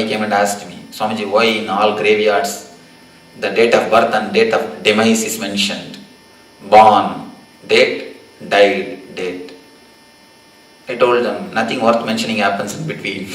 somebody came and asked me, Swamiji, why in all graveyards the date of birth and date of demise is mentioned? Born, date, died, date. I told them, nothing worth mentioning happens in between.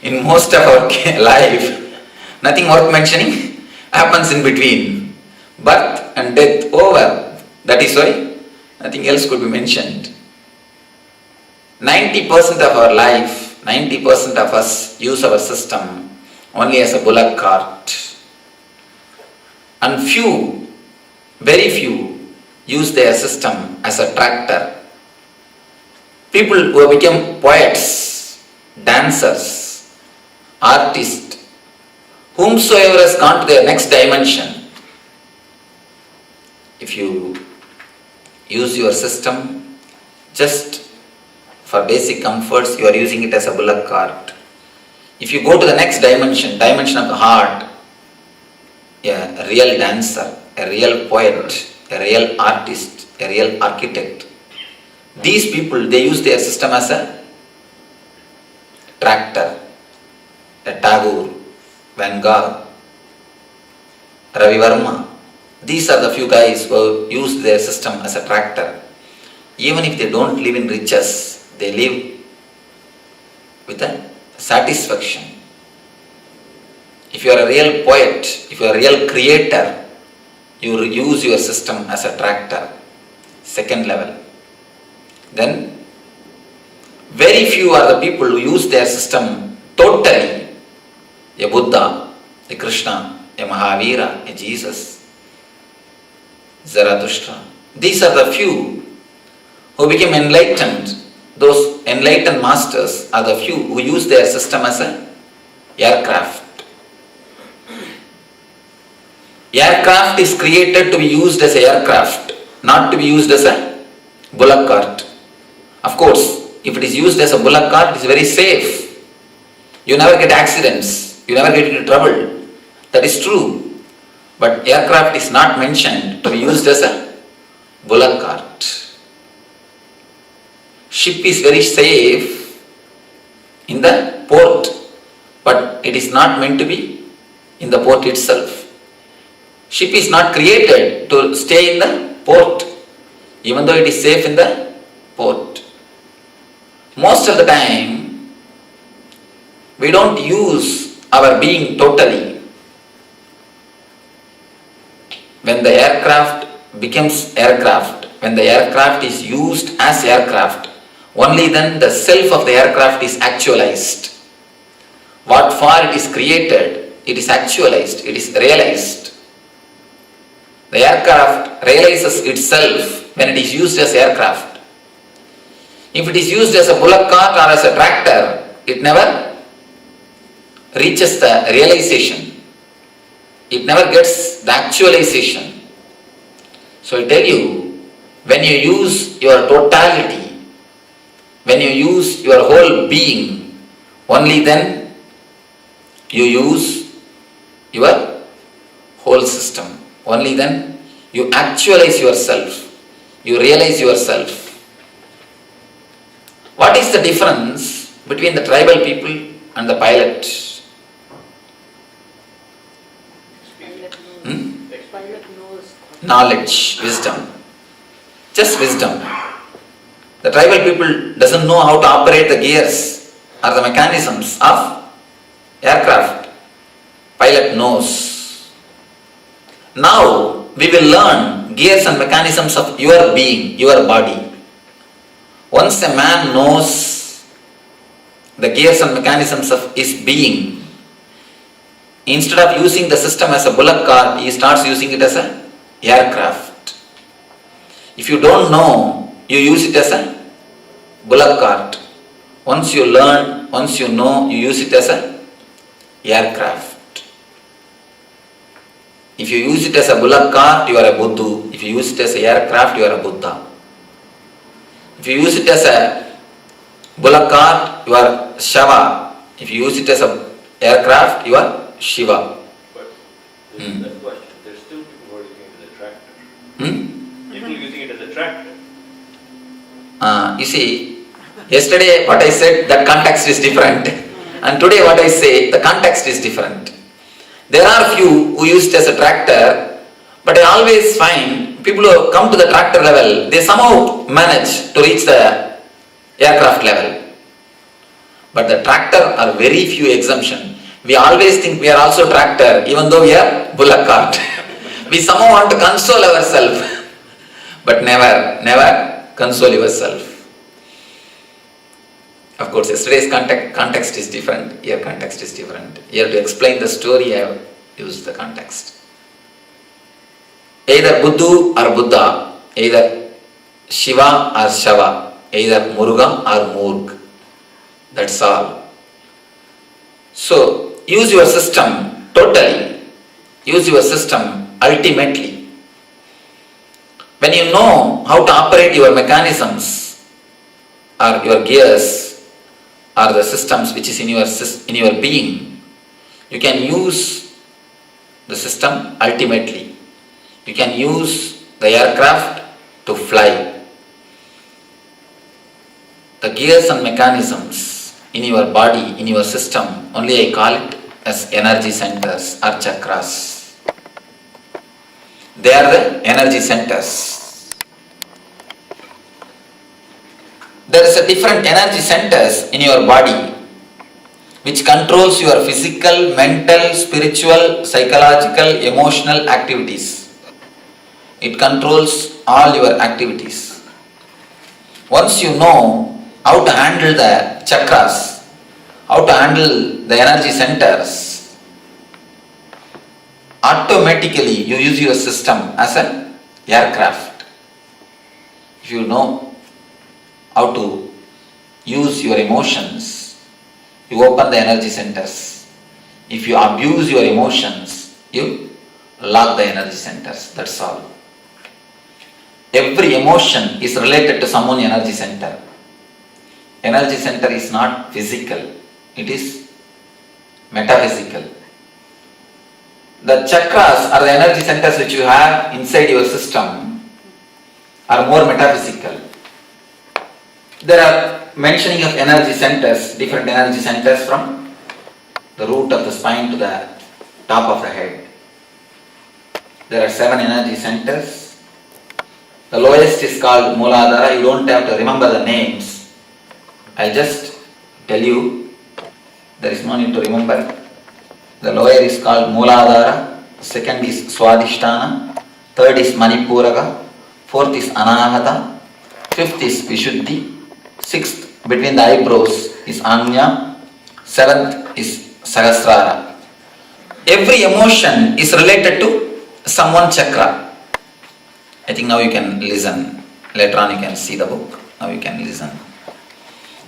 In most of our life, nothing worth mentioning happens in between. Birth and death over. That is why nothing else could be mentioned. 90% of our life, 90% of us use our system only as a bullock cart. And few, very few, use their system as a tractor. People who have become poets, dancers, artists, whomsoever has gone to their next dimension, if you use your system just for basic comforts, you are using it as a bullock cart. If you go to the next dimension, dimension of the heart, a real dancer, a real poet, a real artist, a real architect, these people, they use their system as a tractor. A Tagore, Van Gogh, Ravi Verma. These are the few guys who use their system as a tractor. Even if they don't live in riches, they live with a satisfaction. If you are a real poet, if you are a real creator, you use your system as a tractor. Second level. Then, very few are the people who use their system totally. A Buddha, a Krishna, a Mahavira, a Jesus, Zarathustra. These are the few who became enlightened. Those enlightened masters are the few who use their system as an aircraft. Aircraft is created to be used as an aircraft, not to be used as a bullock cart. Of course, if it is used as a bullock cart, it is very safe. You never get accidents, you never get into trouble. That is true. But aircraft is not mentioned to be used as a bullock cart. Ship is very safe in the port, but it is not meant to be in the port itself. Ship is not created to stay in the port, even though it is safe in the port. Most of the time, we don't use our being totally. When the aircraft becomes aircraft, when the aircraft is used as aircraft, only then the self of the aircraft is actualized. What for it is created, it is actualized, it is realized. The aircraft realizes itself when it is used as aircraft. If it is used as a bullock cart or as a tractor, it never reaches the realization. It never gets the actualization. So I tell you, when you use your totality, when you use your whole being, only then you use your whole system. Only then you actualize yourself, you realize yourself. What is the difference between the tribal people and the pilot? Knowledge, wisdom. Just wisdom. The tribal people doesn't know how to operate the gears or the mechanisms of aircraft. Pilot knows. Now we will learn gears and mechanisms of your being, your body. Once a man knows the gears and mechanisms of his being, instead of using the system as a bullock cart, he starts using it as an aircraft. If you don't know, you use it as a bullock cart. Once you learn, once you know, you use it as an aircraft. If you use it as a bullock cart, you are a Buddha. If you use it as an aircraft, you are a Buddha. If you use it as a bullock cart, you are Shava. If you use it as an aircraft, you are Shiva. But that's the question. There's still people who are using it as a tractor. People using it as a tractor. You see, yesterday what I said, that context is different. And today what I say, the context is different. There are few who use it as a tractor, but I always find people who come to the tractor level, they somehow manage to reach the aircraft level. But the tractor are very few exemption. We always think we are also tractor, even though we are bullock cart. We somehow want to console ourselves, but never console yourself. Of course, yesterday's context is different, here context is different. Here to explain the story, I have used the context. Either Buddhu or Buddha, either Shiva or Shava, either Muruga or Murg. That's all. So, use your system totally. Use your system ultimately. When you know how to operate your mechanisms or your gears or the systems which is in your being, you can use the system ultimately. You can use the aircraft to fly. The gears and mechanisms in your body, in your system, only I call it as energy centers or chakras. They are the energy centers. There is a different energy centers in your body which controls your physical, mental, spiritual, psychological, emotional activities. It controls all your activities. Once you know how to handle the chakras, how to handle the energy centers, automatically you use your system as an aircraft. If you know how to use your emotions, you open the energy centers. If you abuse your emotions, you lock the energy centers. That's all. Every emotion is related to someone's energy center. Energy center is not physical, it is metaphysical. The chakras are the energy centers which you have inside your system are more metaphysical. There are mentioning of energy centers, different energy centers from the root of the spine to the top of the head. There are 7 energy centers. The lowest is called Mooladhara. You don't have to remember the names. I just tell you, there is no need to remember. The lower is called Mooladhara, second is Swadhisthana, third is Manipuraga, fourth is Anahata, fifth is Vishuddhi, sixth between the eyebrows is Anya, seventh is Sahasrara. Every emotion is related to someone chakra. I think now you can listen. Later on you can see the book. Now you can listen.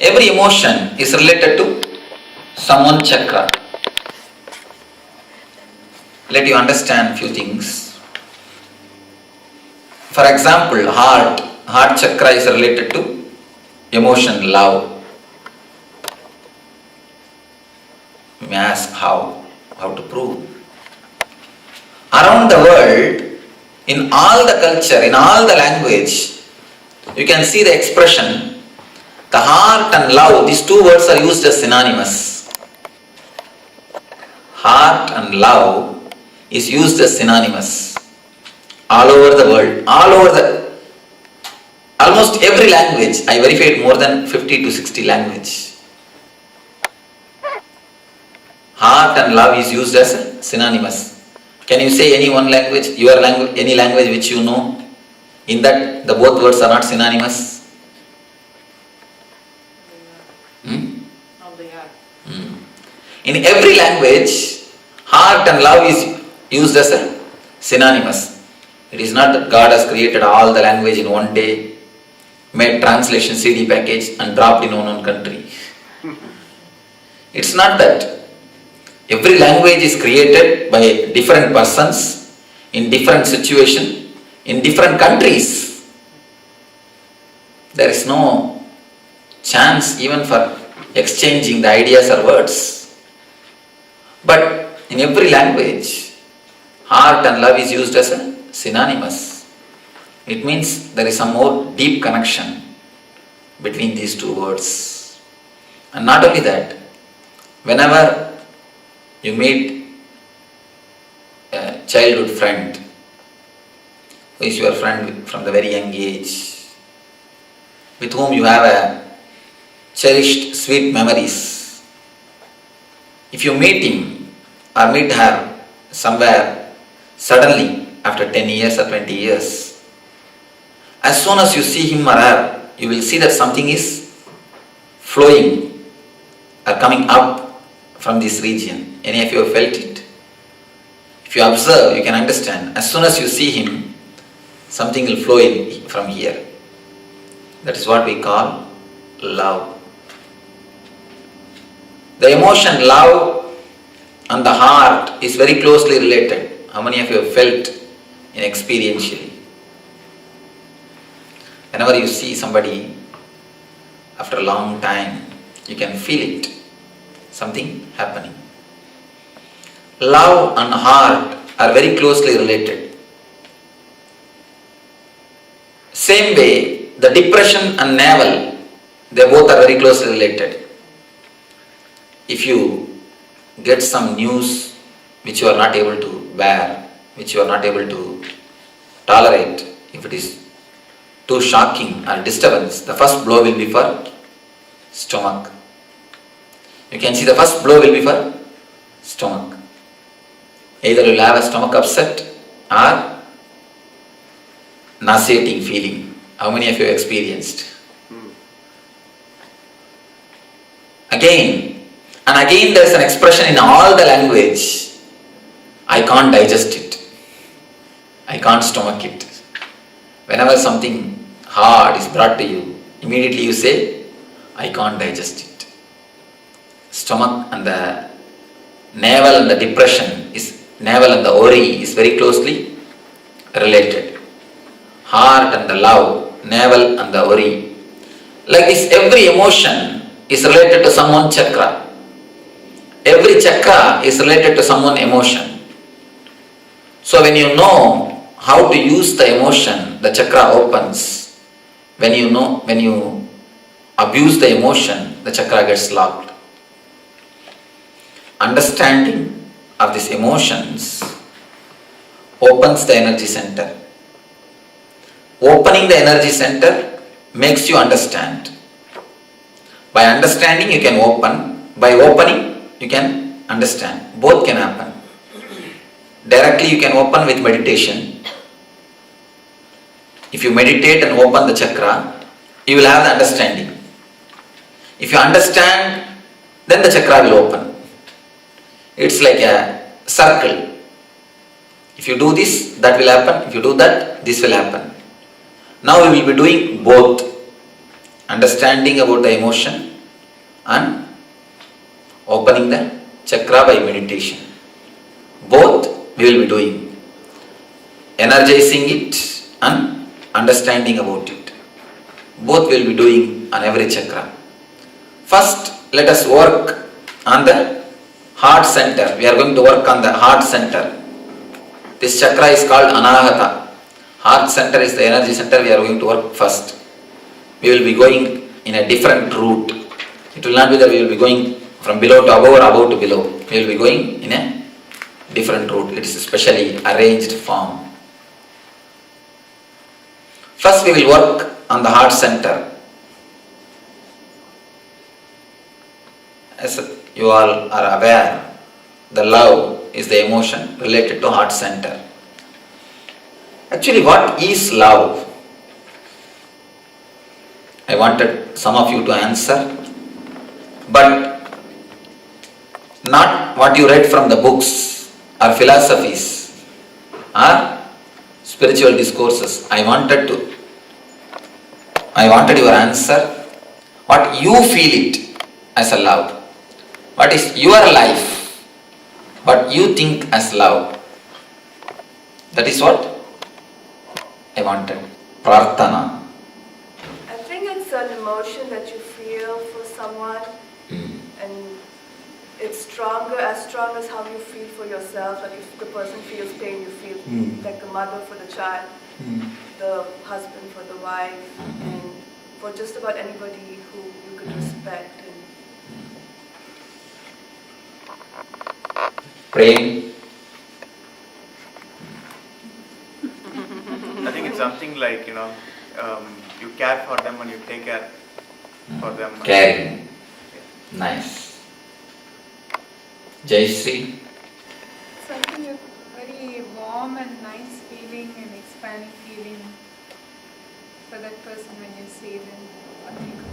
Every emotion is related to someone chakra. Let you understand few things. For example, heart chakra is related to emotion, love. You may ask how to prove. Around the world, in all the culture, in all the language, you can see the expression, the heart and love, these two words are used as synonymous. Heart and love is used as synonymous all over the world, almost every language. I verified more than 50 to 60 languages. Heart and love is used as synonymous. Can you say any one language, your language, any language which you know, in that the both words are not synonymous? In every language, heart and love is used as a synonymous. It is not that God has created all the language in one day, made translation CD package and dropped in unknown country. It's not that. Every language is created by different persons, in different situation, in different countries. There is no chance even for exchanging the ideas or words. But in every language, heart and love is used as a synonymous. It means there is some more deep connection between these two words. And not only that, Whenever you meet a childhood friend, who is your friend from the very young age, with whom you have a cherished sweet memories, if you meet him or meet her somewhere suddenly after 10 years or 20 years, as soon as you see him or her, you will see that something is flowing or coming up from this region. Any of you have felt it? If you observe, you can understand. As soon as you see him, something will flow in from here. That is what we call love. The emotion love and the heart is very closely related. How many of you have felt in experientially? Whenever you see somebody after a long time, you can feel it, something happening. Love and heart are very closely related. Same way, the depression and navel, they both are very closely related. If you get some news which you are not able to bear, which you are not able to tolerate, if it is too shocking or disturbance, the first blow will be for stomach. You can see the first blow will be for stomach. Either you will have a stomach upset or nauseating feeling. How many of you have experienced? Again and again there is an expression in all the language. I can't digest it. I can't stomach it. Whenever something hard is brought to you, immediately you say, I can't digest it. Stomach and the navel and the depression is, navel and the ori is very closely related. Heart and the love, navel and the ori. Like this, every emotion is related to some one chakra. Every chakra is related to some one emotion. So when you know how to use the emotion, the chakra opens. When you abuse the emotion, the chakra gets locked. Understanding of these emotions opens the energy center. Opening the energy center makes you understand. By understanding you can open. By opening you can understand. Both can happen. Directly you can open with meditation. If you meditate and open the chakra, you will have the understanding. If you understand, then the chakra will open. It's like a circle. If you do this, that will happen. If you do that, this will happen. Now we will be doing both. Understanding about the emotion and opening the chakra by meditation. Both we will be doing. Energizing it and understanding about it. Both we will be doing on every chakra. First, let us work on the heart center. We are going to work on the heart center. This chakra is called Anahata. Heart center is the energy center. We are going to work first. We will be going in a different route. It will not be that we will be going from below to above or above to below. We will be going in a different route. It is a specially arranged form. First we will work on the heart center. As you all are aware, the love is the emotion related to heart center. Actually, what is love? I wanted some of you to answer, but not what you read from the books or philosophies or spiritual discourses. I wanted your answer, what you feel it as a love. What is your life? What you think as love? That is what I wanted. Prarthana. I think it's an emotion that you feel for someone, and it's as strong as how you feel for yourself. Like if the person feels pain, you feel like the mother for the child, the husband for the wife, and for just about anybody who you could respect. Prem? I think it's something like, you care for them and you take care for them. Caring. Nice. Jayashree? Something a very warm and nice feeling and expanding feeling for that person when you see them or think